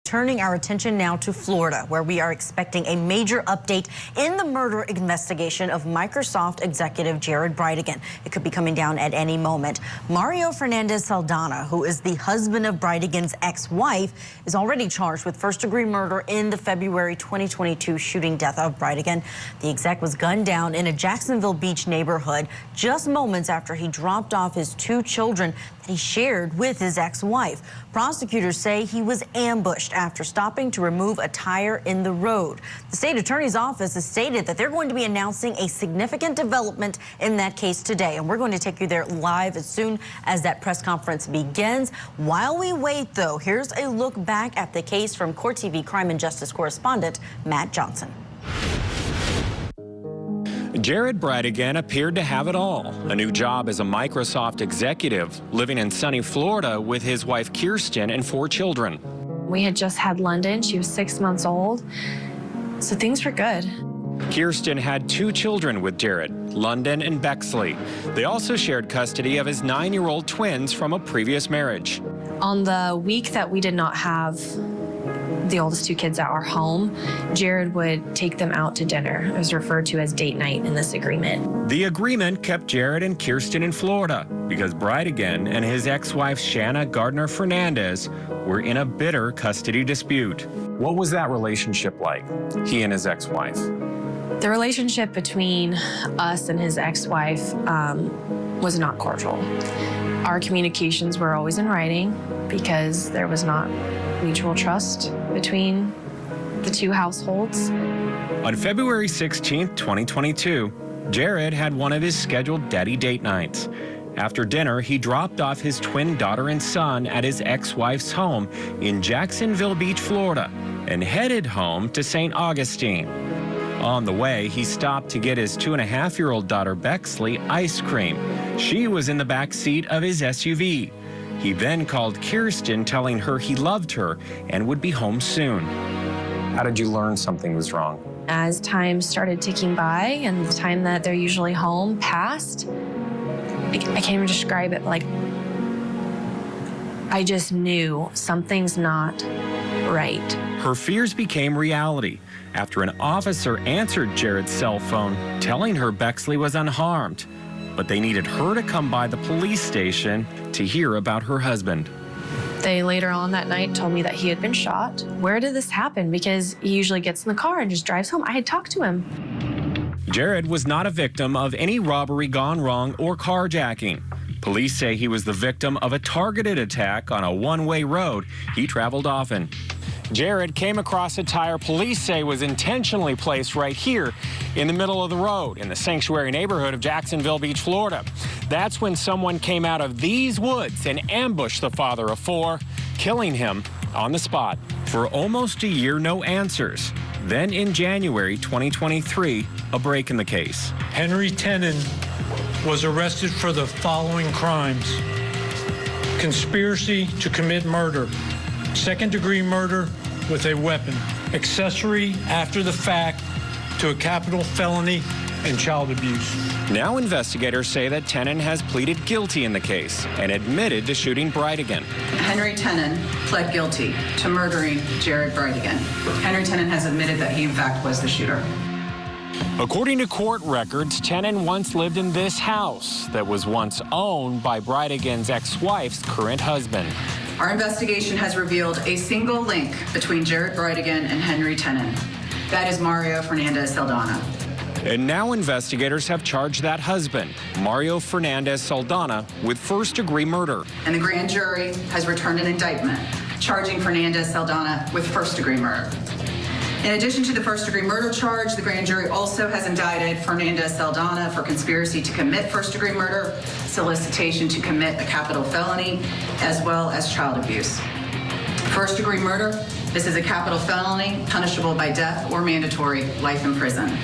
Turning our attention now to Florida, where we are expecting a major update in the murder investigation of Microsoft executive Jared BRIDEGAN. It could be coming down at any moment. Mario Fernandez Saldana, who is the husband of BRIDEGAN's ex-wife, is already charged with first-degree murder in the February 2022 shooting death of BRIDEGAN. The exec was gunned down in a Jacksonville Beach neighborhood just moments after he dropped off his two children that he shared with his ex-wife. Prosecutors say he was ambushed after stopping to remove a tire in the road. The state attorney's office has stated that they're going to be announcing a significant development in that case today, and we're going to take you there live as soon as that press conference begins. While we wait, though, here's a look back at the case from Court TV crime and justice correspondent Matt Johnson. Jared BRIDEGAN appeared to have it all. A new job as a Microsoft executive, living in sunny Florida with his wife Kirsten and 4 children. We had just had London. She was 6 months old, so things were good. Kirsten had 2 children with Jared, London and Bexley. They also shared custody of his 9-year-old twins from a previous marriage. On the week that we did not have the oldest 2 kids at our home, Jared would take them out to dinner. It was referred to as date night in this agreement. The agreement kept Jared and Kirsten in Florida because BRIDEGAN and his ex-wife Shanna Gardner Fernandez were in a bitter custody dispute. What was that relationship like, he and his ex-wife? The relationship between us and his ex-wife was not cordial. Our communications were always in writing because there was not mutual trust between the 2 households. On February 16, 2022, Jared had one of his scheduled daddy date nights. After dinner, he dropped off his twin daughter and son at his ex-wife's home in Jacksonville Beach, Florida, and headed home to St. Augustine. On the way, he stopped to get his 2.5-year-old daughter Bexley ice cream. She was in the back seat of his SUV. He then called Kirsten, telling her he loved her and would be home soon. How did you learn something was wrong? As time started ticking by and the time that they're usually home passed, I can't even describe it, like, I just knew something's not right. Her fears became reality after an officer answered Jared's cell phone, telling her Bexley was unharmed. But they needed her to come by the police station to hear about her husband. They later on that night told me that he had been shot. Where did this happen? Because he usually gets in the car and just drives home. I had talked to him. Jared was not a victim of any robbery gone wrong or carjacking. Police say he was the victim of a targeted attack on a one-way road he traveled often. Jared came across a tire police say was intentionally placed right here in the middle of the road in the sanctuary neighborhood of Jacksonville Beach, Florida. That's when someone came out of these woods and ambushed the father of 4, killing him on the spot. For almost a year, no answers. Then in January 2023, a break in the case. Henry Tenen was arrested for the following crimes: conspiracy to commit murder, second-degree murder with a weapon, accessory after the fact to a capital felony, and child abuse. Now investigators say that Tenen has pleaded guilty in the case and admitted to shooting BRIDEGAN. Henry Tenen pled guilty to murdering Jared BRIDEGAN. Henry Tenen has admitted that he in fact was the shooter. According to court records, Tenen once lived in this house that was once owned by BRIDEGAN's ex-wife's current husband. Our investigation has revealed a single link between Jared BRIDEGAN and Henry Tenen. That is Mario Fernandez Saldana. And now investigators have charged that husband, Mario Fernandez Saldana, with first-degree murder. And the grand jury has returned an indictment charging Fernandez Saldana with first-degree murder. In addition to the first-degree murder charge, the grand jury also has indicted Fernandez Saldana for conspiracy to commit first-degree murder, solicitation to commit a capital felony, as well as child abuse. First-degree murder, this is a capital felony punishable by death or mandatory life in prison.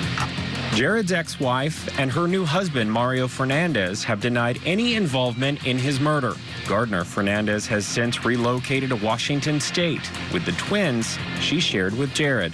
Jared's ex-wife and her new husband, Mario Fernandez, have denied any involvement in his murder. Gardner Fernandez has since relocated to Washington State with the twins she shared with Jared.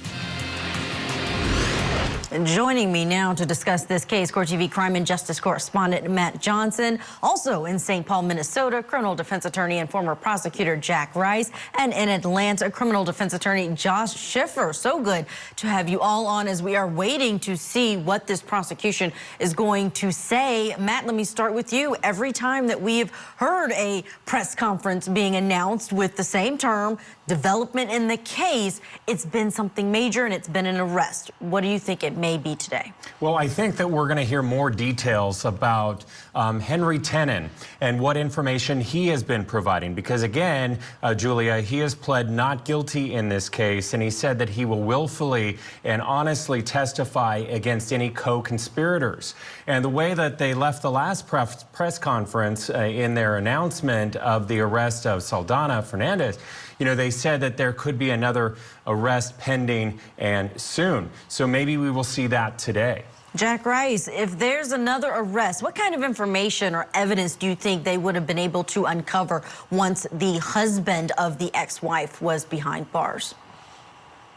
And joining me now to discuss this case, Court TV crime and justice correspondent Matt Johnson. Also in St. Paul, Minnesota, criminal defense attorney and former prosecutor Jack Rice. And in Atlanta, criminal defense attorney Josh Schiffer. So good to have you all on as we are waiting to see what this prosecution is going to say. Matt, let me start with you. Every time that we've heard a press conference being announced with the same term, development in the case, it's been something major and it's been an arrest. What do you think it may be today? Well, I think that we're going to hear more details about Henry Tenon and what information he has been providing. Because again, Julia, he has pled not guilty in this case, and he said that he will willfully and honestly testify against any co-conspirators. And the way that they left the last press conference in their announcement of the arrest of Saldana Fernandez, you know, they said that there could be another arrest pending and soon. So maybe we will see that today. Jack Rice, if there's another arrest, what kind of information or evidence do you think they would have been able to uncover once the husband of the ex-wife was behind bars?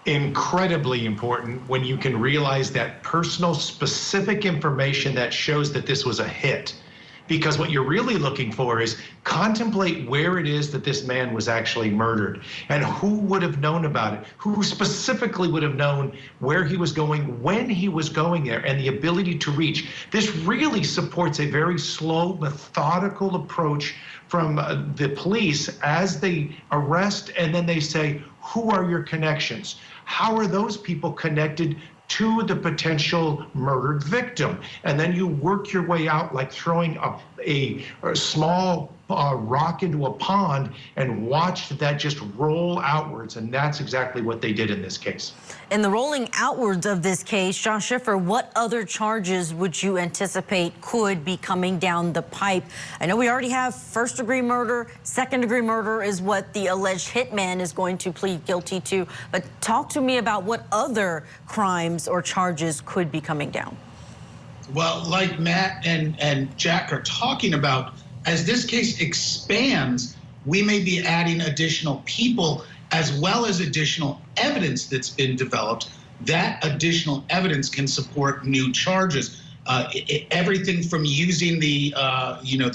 Incredibly important when you can realize that personal specific information that shows that this was a hit. Because what you're really looking for is contemplate where it is that this man was actually murdered and who would have known about it, who specifically would have known where he was going, when he was going there, and the ability to reach. This really supports a very slow, methodical approach from the police as they arrest and then they say, who are your connections? How are those people connected to the potential murdered victim? And then you work your way out like throwing a small rock into a pond and watch that just roll outwards. And that's exactly what they did in this case. In the rolling outwards of this case, Josh Schiffer, what other charges would you anticipate could be coming down the pipe? I know we already have first-degree murder. Second-degree murder is what the alleged hitman is going to plead guilty to. But talk to me about what other crimes or charges could be coming down. Well, like Matt and Jack are talking about, as this case expands, we may be adding additional people as well as additional evidence that's been developed. That additional evidence can support new charges. Everything from using the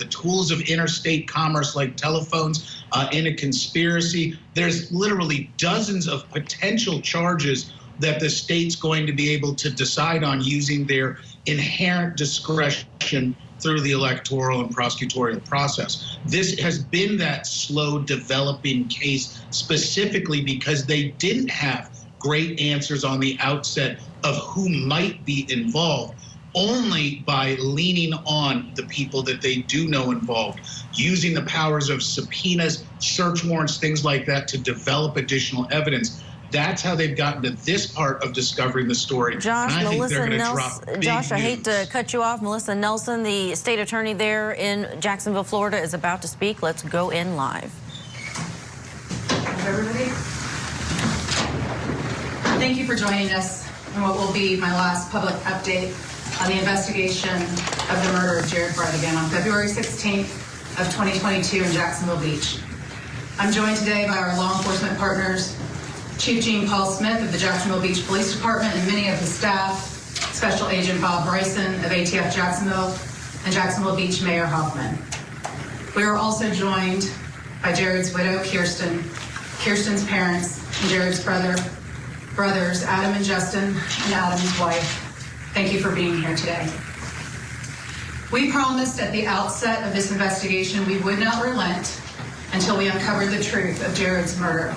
tools of interstate commerce like telephones in a conspiracy. There's literally dozens of potential charges that the state's going to be able to decide on using their inherent discretion through the electoral and prosecutorial process. This has been that slow developing case specifically because they didn't have great answers on the outset of who might be involved. Only by leaning on the people that they do know involved, using the powers of subpoenas, search warrants, things like that to develop additional evidence. That's how they've gotten to this part of discovering the story. Josh, and I think Melissa they're Nelson. drop big Josh, I news. hate to cut you off. Melissa Nelson, the state attorney there in Jacksonville, Florida, is about to speak. Let's go in live. Everybody, thank you for joining us in what will be my last public update on the investigation of the murder of Jared BRIDEGAN on February 16th of 2022 in Jacksonville Beach. I'm joined today by our law enforcement partners, Chief Gene Paul Smith of the Jacksonville Beach Police Department and many of his staff, Special Agent Bob Bryson of ATF Jacksonville, and Jacksonville Beach Mayor Hoffman. We are also joined by Jared's widow, Kirsten, Kirsten's parents, and Jared's brothers, Adam and Justin, and Adam's wife. Thank you for being here today. We promised at the outset of this investigation we would not relent until we uncovered the truth of Jared's murder,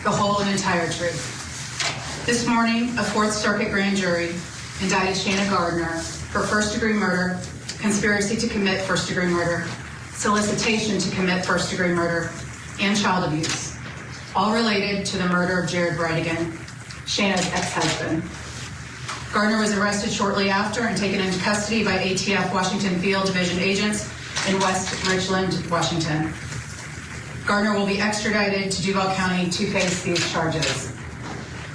the whole and entire truth. This morning, a Fourth Circuit grand jury indicted Shanna Gardner for first-degree murder, conspiracy to commit first-degree murder, solicitation to commit first-degree murder, and child abuse, all related to the murder of Jared BRIDEGAN, Shanna's ex-husband. Gardner was arrested shortly after and taken into custody by ATF Washington Field Division agents in West Richland, Washington. Gardner will be extradited to Duval County to face these charges.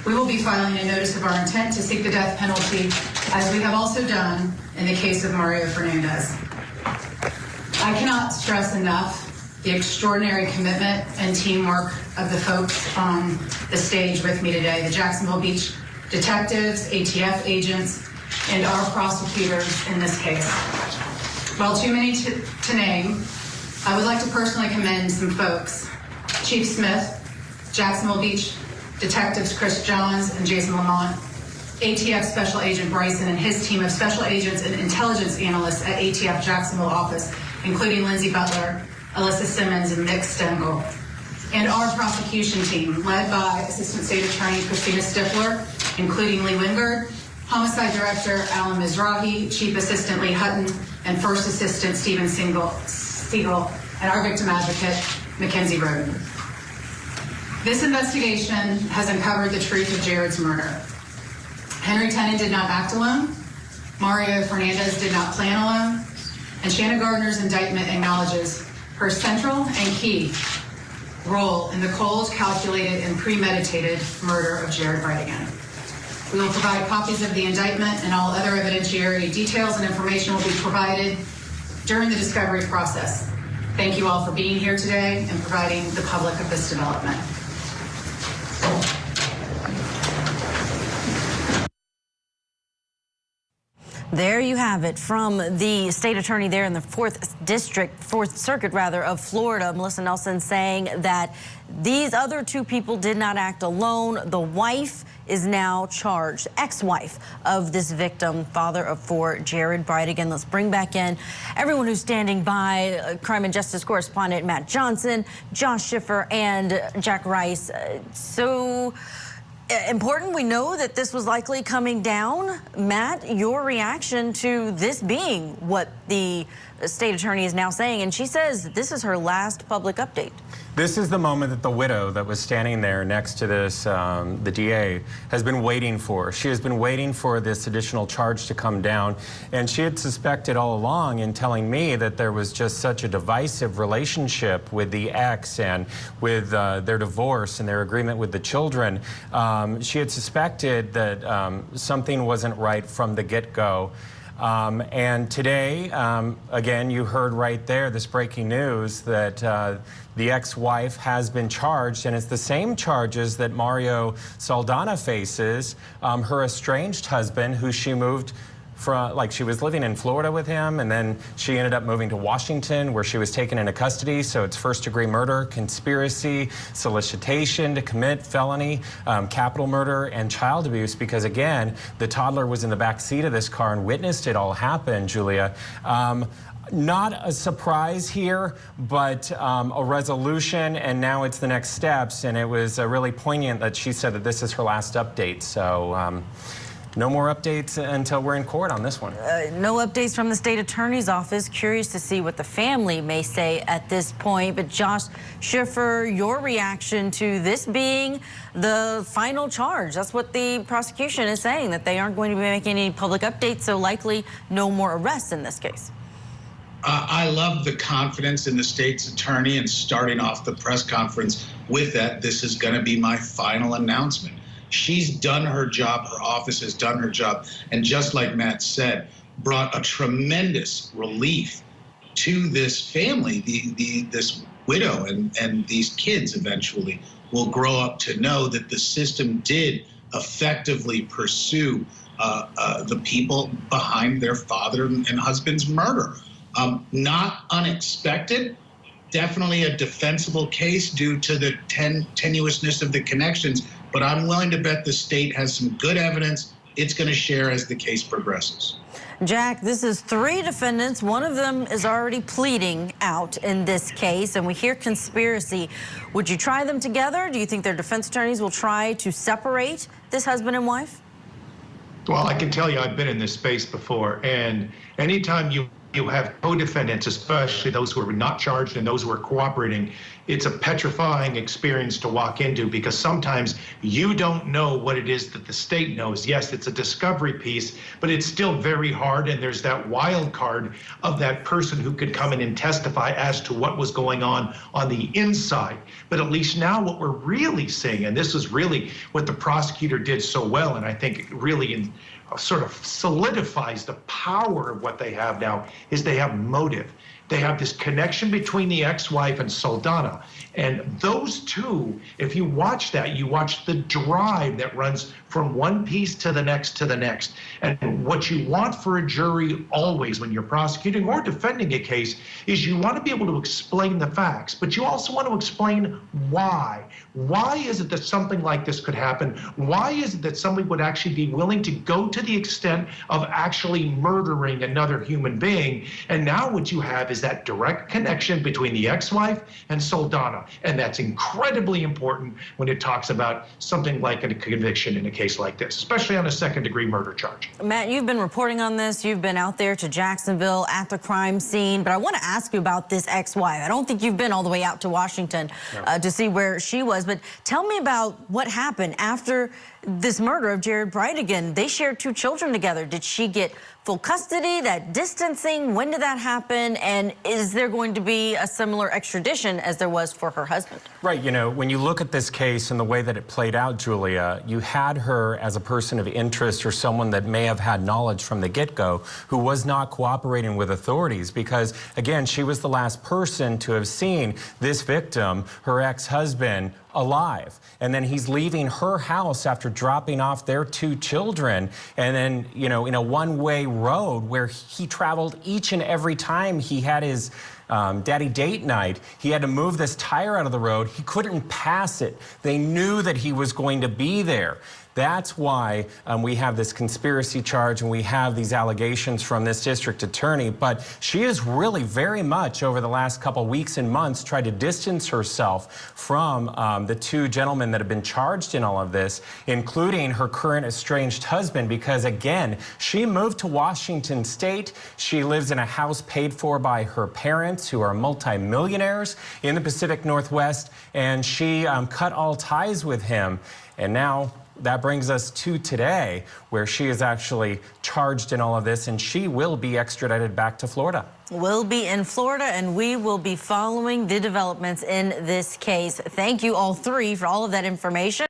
We will be filing a notice of our intent to seek the death penalty, as we have also done in the case of Mario Fernandez. I cannot stress enough the extraordinary commitment and teamwork of the folks on the stage with me today, the Jacksonville Beach detectives, ATF agents, and our prosecutors in this case. While too many to name, I would like to personally commend some folks. Chief Smith, Jacksonville Beach Detectives Chris Johns and Jason Lamont, ATF Special Agent Bryson and his team of special agents and intelligence analysts at ATF Jacksonville office, including Lindsay Butler, Alyssa Simmons, and Nick Stengel. And our prosecution team, led by Assistant State Attorney Christina Stifler, including Lee Wingard, Homicide Director Alan Mizrahi, Chief Assistant Lee Hutton, and First Assistant Stephen Siegel, and our victim advocate, Mackenzie Roden. This investigation has uncovered the truth of Jared's murder. Henry Tennant did not act alone, Mario Fernandez did not plan alone, and Shanna Gardner's indictment acknowledges her central and key role in the cold, calculated, and premeditated murder of Jared BRIDEGAN. We will provide copies of the indictment, and all other evidentiary details and information will be provided during the discovery process. Thank you all for being here today and providing the public of this development. There you have it from the state attorney there in the 4th Circuit of Florida, Melissa Nelson, saying that these other two people did not act alone. The wife is now charged, ex-wife of this victim, father of 4, Jared BRIDEGAN. Let's bring back in everyone who's standing by, crime and justice correspondent Matt Johnson, Josh Schiffer, and Jack Rice. So important, we know that this was likely coming down. Matt, your reaction to this being what the state attorney is now saying, and she says this is her last public update. This is the moment that the widow that was standing there next to this, the DA, has been waiting for. She has been waiting for this additional charge to come down, and she had suspected all along in telling me that there was just such a divisive relationship with the ex and with their divorce and their agreement with the children. She had suspected that something wasn't right from the get-go. And today, again, you heard right there this breaking news that the ex-wife has been charged, and it's the same charges that Mario Saldana faces, her estranged husband, who she moved from, like, she was living in Florida with him, and then she ended up moving to Washington, where she was taken into custody. So it's first-degree murder, conspiracy, solicitation to commit felony, capital murder, and child abuse, because, again, the toddler was in the back seat of this car and witnessed it all happen, Julia. Not a surprise here, but a resolution, and now it's the next steps. And it was really poignant that she said that this is her last update. So no more updates until we're in court on this one. No updates from the state attorney's office. Curious to see what the family may say at this point. But Josh Schiffer, your reaction to this being the final charge? That's what the prosecution is saying, that they aren't going to be making any public updates, so likely no more arrests in this case. I love the confidence in the state's attorney and starting off the press conference with that. This is going to be my final announcement. She's done her job. Her office has done her job. And just like Matt said, brought a tremendous relief to this family. This widow and these kids eventually will grow up to know that the system did effectively pursue the people behind their father and husband's murder. Not unexpected, definitely a defensible case due to the tenuousness of the connections, but I'm willing to bet the state has some good evidence it's going to share as the case progresses. Jack, this is 3 defendants. One of them is already pleading out in this case, and we hear conspiracy. Would you try them together? Do you think their defense attorneys will try to separate this husband and wife? Well, I can tell you I've been in this space before, and anytime you have co-defendants, especially those who are not charged and those who are cooperating, it's a petrifying experience to walk into, because sometimes you don't know what it is that the state knows. Yes, it's a discovery piece, but it's still very hard, and there's that wild card of that person who could come in and testify as to what was going on the inside. But at least now what we're really seeing, and this is really what the prosecutor did so well, and I think it really sort of solidifies the power of what they have now, is they have motive. They have this connection between the ex-wife and Saldana. And those two, if you watch that, you watch the drive that runs from one piece to the next to the next. And what you want for a jury always when you're prosecuting or defending a case is you want to be able to explain the facts, but you also want to explain why. Why is it that something like this could happen? Why is it that somebody would actually be willing to go to the extent of actually murdering another human being? And now what you have is that direct connection between the ex-wife and Saldana. And that's incredibly important when it talks about something like a conviction in a case like this, especially on a second-degree murder charge. Matt, you've been reporting on this. You've been out there to Jacksonville at the crime scene. But I want to ask you about this ex-wife. I don't think you've been all the way out to Washington to see where she was. But tell me about what happened after this murder of Jared BRIDEGAN. They shared 2 children together. Did she get full custody, that distancing? When did that happen? And is there going to be a similar extradition as there was for her husband? Right, you know, when you look at this case and the way that it played out, Julia, you had her as a person of interest or someone that may have had knowledge from the get-go who was not cooperating with authorities because, again, she was the last person to have seen this victim, her ex-husband, alive. And then he's leaving her house after dropping off their 2 children. And then, you know, in a one-way road where he traveled each and every time he had his daddy date night, he had to move this tire out of the road. He couldn't pass it. They knew that he was going to be there. That's why we have this conspiracy charge and we have these allegations from this district attorney. But she has really very much over the last couple weeks and months tried to distance herself from the 2 gentlemen that have been charged in all of this, including her current estranged husband, because again, she moved to Washington State. She lives in a house paid for by her parents who are multimillionaires in the Pacific Northwest, and she cut all ties with him. And now that brings us to today, where she is actually charged in all of this, and she will be extradited back to Florida. We'll be in Florida, and we will be following the developments in this case. Thank you all 3 for all of that information.